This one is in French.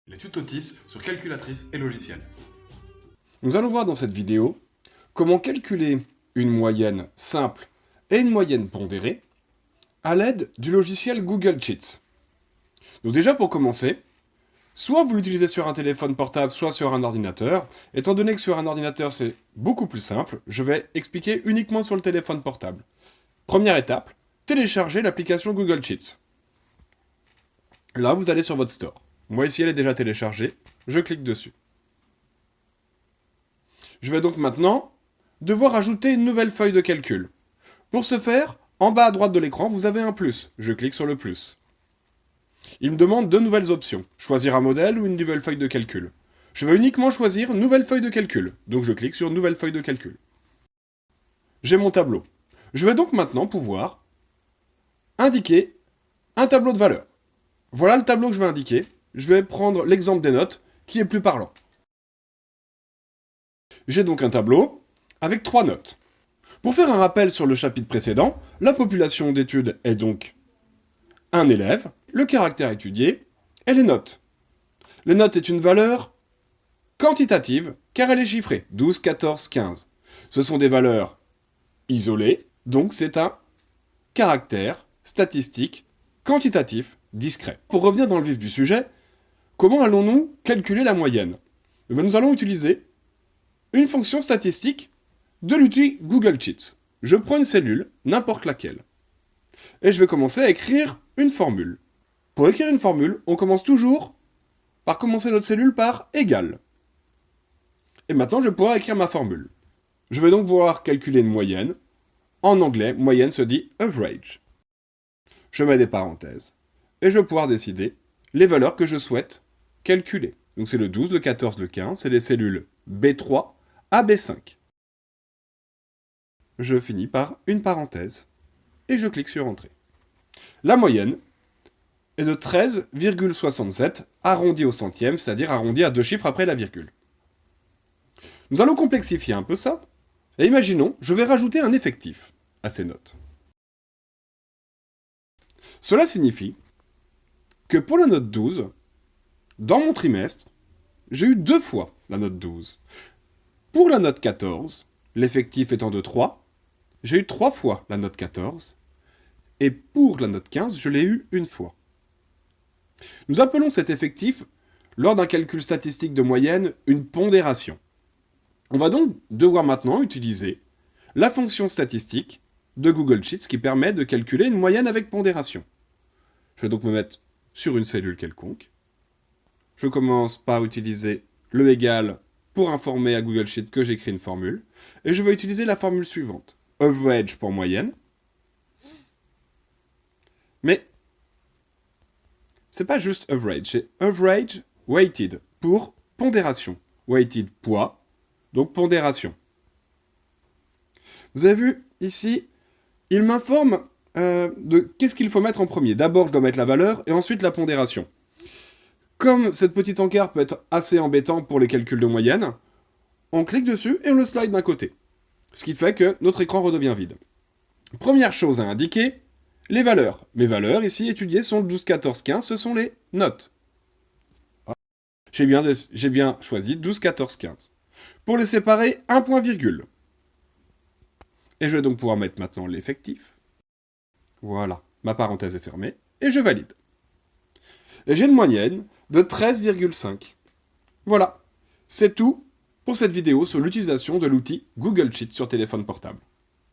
Les tutos TIS sur calculatrice et logiciel. Nous allons voir dans cette vidéo comment calculer une moyenne simple et une moyenne pondérée à l'aide du logiciel Google Sheets. Donc déjà pour commencer, soit vous l'utilisez sur un téléphone portable, soit sur un ordinateur. Étant donné que sur un ordinateur c'est beaucoup plus simple, je vais expliquer uniquement sur le téléphone portable. Première étape, télécharger l'application Google Sheets. Là, vous allez sur votre store. Moi ici elle est déjà téléchargée, je clique dessus. Je vais donc maintenant devoir ajouter une nouvelle feuille de calcul. Pour ce faire, en bas à droite de l'écran, vous avez un plus. Je clique sur le plus. Il me demande deux nouvelles options. Choisir un modèle ou une nouvelle feuille de calcul. Je vais uniquement choisir nouvelle feuille de calcul. Donc je clique sur nouvelle feuille de calcul. J'ai mon tableau. Je vais donc maintenant pouvoir indiquer un tableau de valeurs. Voilà le tableau que je vais indiquer. Je vais prendre l'exemple des notes qui est plus parlant. J'ai donc un tableau avec 3 notes. Pour faire un rappel sur le chapitre précédent, la population d'études est donc un élève, le caractère étudié et les notes. Les notes est une valeur quantitative car elle est chiffrée, 12, 14, 15. Ce sont des valeurs isolées, donc c'est un caractère statistique quantitatif discret. Pour revenir dans le vif du sujet, comment allons-nous calculer la moyenne? Nous allons utiliser une fonction statistique de l'outil Google Sheets. Je prends une cellule, n'importe laquelle, et je vais commencer à écrire une formule. Pour écrire une formule, on commence toujours par commencer notre cellule par égal. Et maintenant, je vais pouvoir écrire ma formule. Je vais donc pouvoir calculer une moyenne. En anglais, moyenne se dit average. Je mets des parenthèses, et je vais pouvoir décider les valeurs que je souhaite calculer. Donc c'est le 12, le 14, le 15, c'est les cellules B3 à B5. Je finis par une parenthèse, et je clique sur Entrée. La moyenne est de 13,67 arrondi au centième, c'est-à-dire arrondi à 2 chiffres après la virgule. Nous allons complexifier un peu ça, et imaginons, je vais rajouter un effectif à ces notes. Cela signifie que pour la note 12, dans mon trimestre, j'ai eu 2 fois la note 12. Pour la note 14, l'effectif étant de 3, j'ai eu 3 fois la note 14. Et pour la note 15, je l'ai eu une fois. Nous appelons cet effectif, lors d'un calcul statistique de moyenne, une pondération. On va donc devoir maintenant utiliser la fonction statistique de Google Sheets qui permet de calculer une moyenne avec pondération. Je vais donc me mettre sur une cellule quelconque. Je commence par utiliser le égal pour informer à Google Sheets que j'écris une formule. Et je vais utiliser la formule suivante. Average pour moyenne. Mais c'est pas juste average, c'est average weighted pour pondération. Weighted poids, donc pondération. Vous avez vu ici, il m'informe de qu'est-ce qu'il faut mettre en premier. D'abord, je dois mettre la valeur et ensuite la pondération. Comme cette petite encart peut être assez embêtante pour les calculs de moyenne, on clique dessus et on le slide d'un côté. Ce qui fait que notre écran redevient vide. Première chose à indiquer, les valeurs. Mes valeurs ici étudiées sont 12, 14, 15, ce sont les notes. J'ai bien choisi 12, 14, 15. Pour les séparer, un point virgule. Et je vais donc pouvoir mettre maintenant l'effectif. Voilà, ma parenthèse est fermée, et je valide. Et j'ai une moyenne de 13,5. Voilà, c'est tout pour cette vidéo sur l'utilisation de l'outil Google Sheets sur téléphone portable.